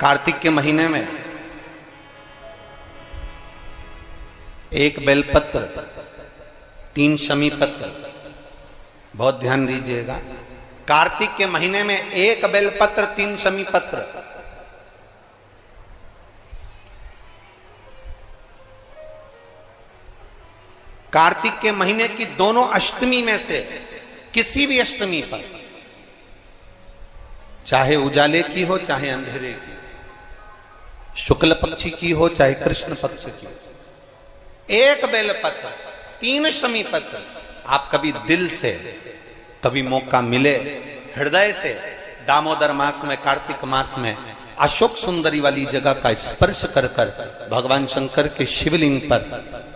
कार्तिक के महीने में एक बेलपत्र, 3 शमी पत्र, बहुत ध्यान दीजिएगा। कार्तिक के महीने में एक बेलपत्र, 3 शमी पत्र। कार्तिक के महीने की दोनों अष्टमी में से किसी भी अष्टमी पर, चाहे उजाले की हो चाहे अंधेरे की, शुक्ल पक्ष की हो चाहे कृष्ण पक्ष की, एक बेलपत्र, 3 शमी पत्र। आप कभी दिल से, कभी मौका मिले हृदय से, दामोदर मास में, कार्तिक मास में अशोक सुंदरी वाली जगह का स्पर्श कर कर भगवान शंकर के शिवलिंग पर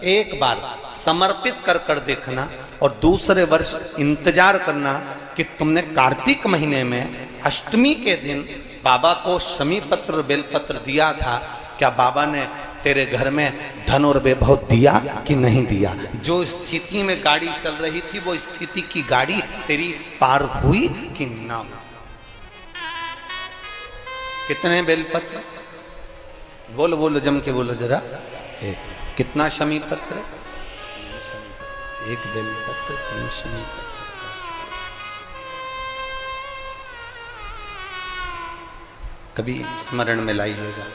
एक बार समर्पित कर कर देखना, और दूसरे वर्ष इंतजार करना कि तुमने कार्तिक महीने में अष्टमी के दिन बाबा को शमी पत्र बेलपत्र दिया था, क्या बाबा ने तेरे घर में धन और वैभव दिया कि नहीं दिया? जो स्थिति में गाड़ी चल रही थी वो स्थिति की गाड़ी तेरी पार हुई कि ना? कितने बेलपत्र? बोलो बोलो, जम के बोलो जरा। एक। कितना शमी पत्र? एक बेलपत्र, 3 शमी पत्र का। कभी स्मरण में लाइएगा।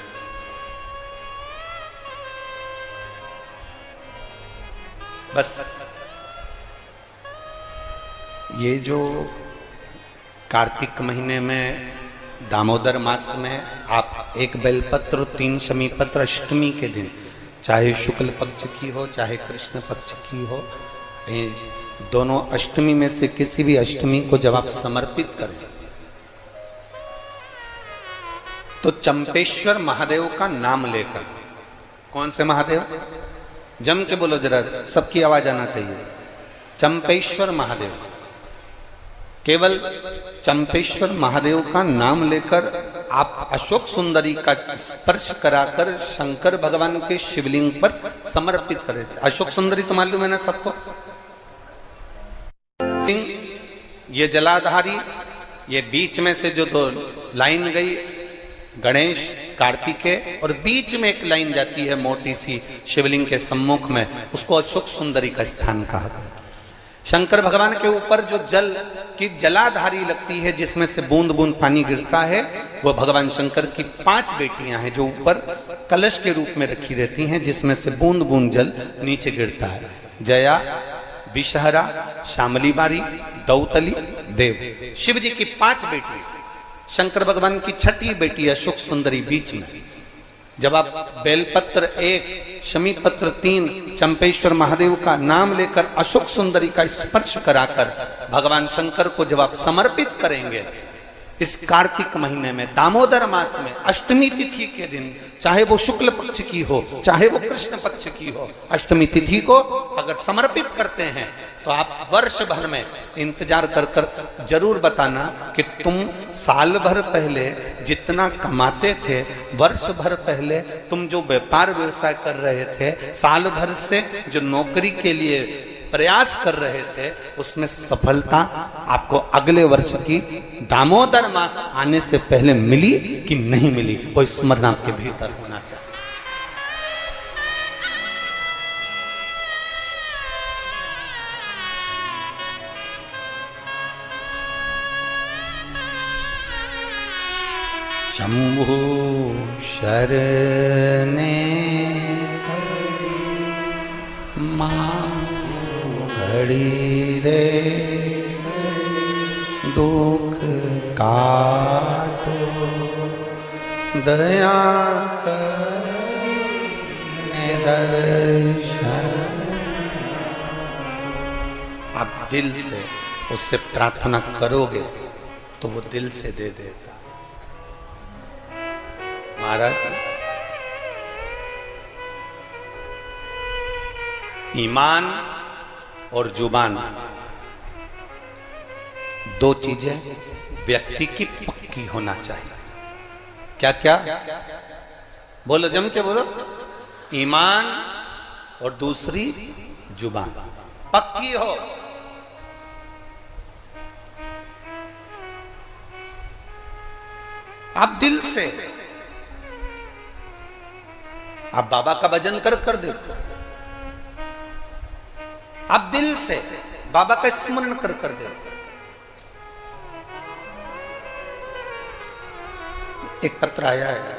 बस ये जो कार्तिक महीने में, दामोदर मास में आप एक बेलपत्र, 3 शमी पत्र अष्टमी के दिन, चाहे शुक्ल पक्ष की हो चाहे कृष्ण पक्ष की हो, दोनों अष्टमी में से किसी भी अष्टमी को जब आप समर्पित करें तो चंपेश्वर महादेव का नाम लेकर। कौन से महादेव? जम के बोलो जरा, सबकी आवाज आना चाहिए। चंपेश्वर महादेव। केवल चंपेश्वर महादेव का नाम लेकर आप अशोक सुंदरी का स्पर्श कराकर शंकर भगवान के शिवलिंग पर समर्पित करें। अशोक सुंदरी तो मालूम है ना सबको? ये जलाधारी, ये बीच में से जो 2 लाइन गई, गणेश कार्तिकेय, और बीच में एक लाइन जाती है मोटी सी शिवलिंग के सम्मुख में, उसको अशोक सुंदरी का स्थान कहा गया। शंकर भगवान के ऊपर जो जल की जलाधारी लगती है, जिसमें से बूंद बूंद पानी गिरता है, वो भगवान शंकर की 5 बेटियां हैं जो ऊपर कलश के रूप में रखी रहती हैं, जिसमें से बूंद बूंद जल नीचे गिरता है। जया, विषहरा, शामली बारी, दौतली, देव। शिव जी की 5 बेटी, शंकर भगवान की 6ठी बेटी अशोक सुंदरी बीच में। जब आप बेलपत्र 1, शमी पत्र 3, चंपेश्वर महादेव का नाम लेकर अशोक सुंदरी का स्पर्श कराकर भगवान शंकर को जब आप समर्पित करेंगे इस कार्तिक महीने में, दामोदर मास में, अष्टमी तिथि के दिन, चाहे वो शुक्ल पक्ष की हो चाहे वो कृष्ण पक्ष की हो, अष्टमी तिथि को अगर समर्पित करते हैं तो आप वर्ष भर में इंतजार कर कर जरूर बताना कि तुम साल भर पहले जितना कमाते थे, वर्ष भर पहले तुम जो व्यापार व्यवसाय कर रहे थे, साल भर से जो नौकरी के लिए प्रयास कर रहे थे, उसमें सफलता आपको अगले वर्ष की दामोदर मास आने से पहले मिली कि नहीं मिली, वो स्मरण आपके भीतर होना चाहिए। शंभु शरणे घड़ी रे दुख काटो, दया करने दर्शन। आप दिल से उससे प्रार्थना करोगे तो वो दिल से दे देगा। महाराज, ईमान और जुबान, 2 चीजें व्यक्ति की पक्की होना चाहिए। क्या क्या? बोलो, जम के बोलो। ईमान और दूसरी जुबान पक्की हो। आप दिल से आप बाबा का भजन कर कर देखो, आप दिल से बाबा का स्मरण कर कर देखो। एक पत्र आया है,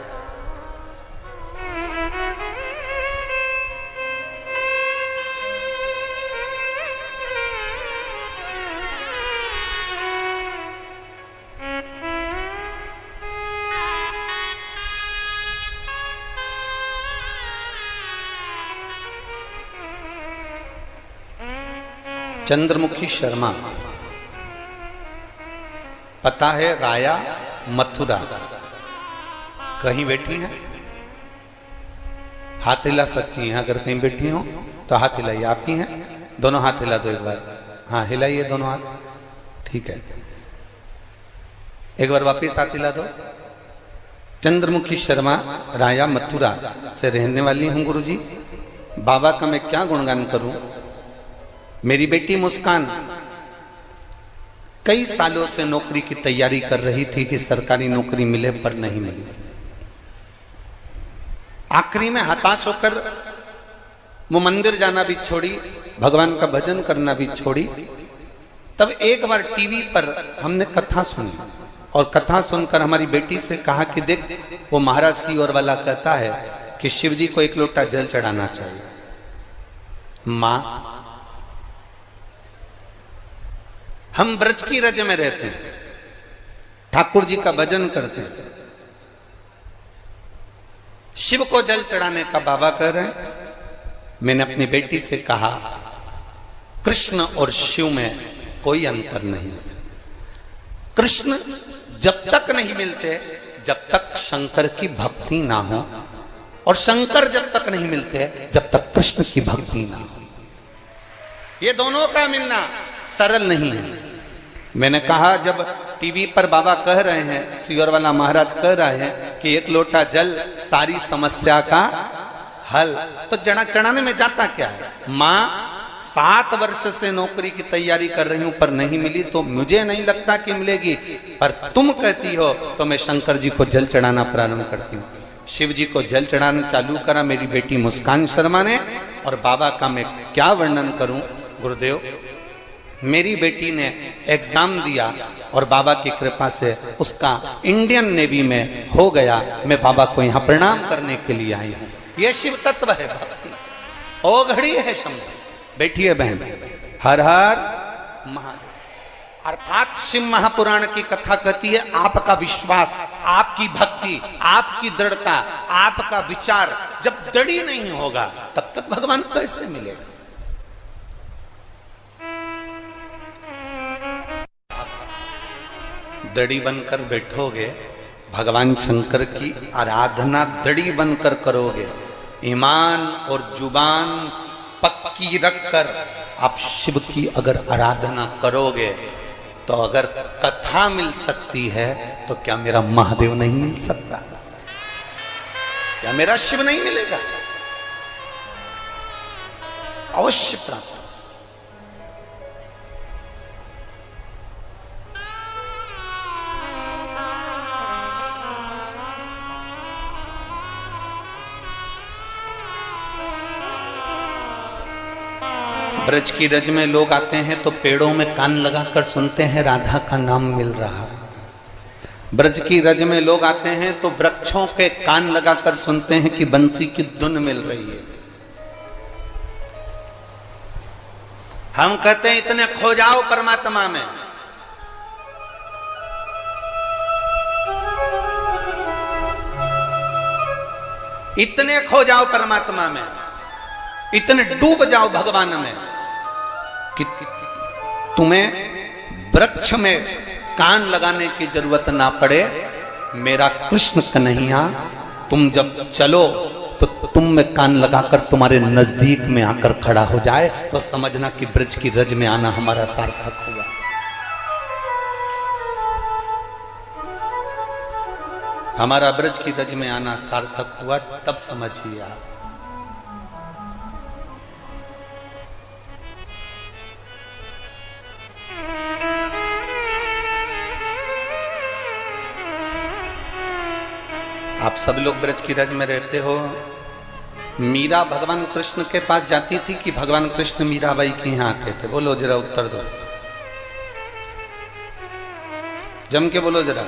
चंद्रमुखी शर्मा, पता है राया मथुरा, कहीं बैठी हैं? हाथ हिला सकती हैं, अगर कहीं बैठी हो तो हाथ हिलाइए। आप ही हैं? दोनों हाथ हिला दो एक बार। हाँ हिलाइए दोनों हाथ, ठीक है। एक बार वापिस हाथ हिला दो। चंद्रमुखी शर्मा, राया मथुरा से रहने वाली हूं गुरुजी। बाबा का मैं क्या गुणगान करूं। मेरी बेटी मुस्कान कई सालों से नौकरी की तैयारी कर रही थी कि सरकारी नौकरी मिले, पर नहीं मिली। आखिरी में हताश होकर वो मंदिर जाना भी छोड़ी, भगवान का भजन करना भी छोड़ी। तब एक बार टीवी पर हमने कथा सुनी, और कथा सुनकर हमारी बेटी से कहा कि देख, वो महाराज सियोर वाला कहता है कि शिव जी को एक लोटा जल चढ़ाना चाहिए। मां, हम ब्रज की रज में रहते हैं, ठाकुर जी का भजन करते हैं, शिव को जल चढ़ाने का बाबा कह रहे हैं। मैंने अपनी बेटी से कहा, कृष्ण और शिव में कोई अंतर नहीं। कृष्ण जब तक नहीं मिलते जब तक शंकर की भक्ति ना हो, और शंकर जब तक नहीं मिलते जब तक कृष्ण की भक्ति ना हो। ये दोनों का मिलना सरल नहीं है। मैंने कहा, जब टीवी पर बाबा कह रहे हैं, सियोर वाला महाराज कह रहे हैं कि एक लोटा जल सारी समस्या का हल, तो जड़ा चढ़ाने में जाता क्या है। मां 7 वर्ष से नौकरी की तैयारी कर रही हूं पर नहीं मिली, तो मुझे नहीं लगता कि मिलेगी, पर तुम कहती हो तो मैं शंकर जी को जल चढ़ाना प्रारंभ करती हूँ। शिव जी को जल चढ़ाना चालू करा मेरी बेटी मुस्कान शर्मा ने। और बाबा का मैं क्या वर्णन करूं गुरुदेव। मेरी बेटी ने एग्जाम दिया और बाबा की कृपा से उसका इंडियन नेवी में हो गया। मैं बाबा को यहाँ प्रणाम करने के लिए आई हूँ। ये शिव तत्व है भक्ति, ओ घड़ी है शंभु। बैठिए बहन, हर हर महादेव। अर्थात शिव महापुराण की कथा कहती है, आपका विश्वास, आपकी भक्ति, आपकी दृढ़ता, आपका विचार जब दृढ़ नहीं होगा तब तक भगवान कैसे मिलेगा। दड़ी बनकर बैठोगे, भगवान शंकर की आराधना दड़ी बनकर करोगे, ईमान और जुबान पक्की रखकर आप शिव की अगर आराधना करोगे, तो अगर कथा मिल सकती है तो क्या मेरा महादेव नहीं मिल सकता? क्या मेरा शिव नहीं मिलेगा? अवश्य प्राप्त। ब्रज की रज में लोग आते हैं तो पेड़ों में कान लगाकर सुनते हैं राधा का नाम मिल रहा है। ब्रज की रज में लोग आते हैं तो वृक्षों के कान लगाकर सुनते हैं कि बंसी की धुन मिल रही है। हम कहते हैं इतने खो जाओ परमात्मा में। इतने खो जाओ परमात्मा में, इतने डूब जाओ भगवान में कि तुम्हें वृक्ष में कान लगाने की जरूरत ना पड़े। मेरा कृष्ण कन्हैया तुम जब चलो तो तुम में कान लगाकर तुम्हारे नजदीक में आकर खड़ा हो जाए, तो समझना कि ब्रज की रज में आना हमारा सार्थक हुआ। हमारा ब्रज की रज में आना सार्थक हुआ, तब समझिए आप। आप सब लोग ब्रज की रज में रहते हो, मीरा भगवान कृष्ण के पास जाती थी कि भगवान कृष्ण मीराबाई के यहाँ आते थे? बोलो जरा, उत्तर दो, जम के बोलो जरा।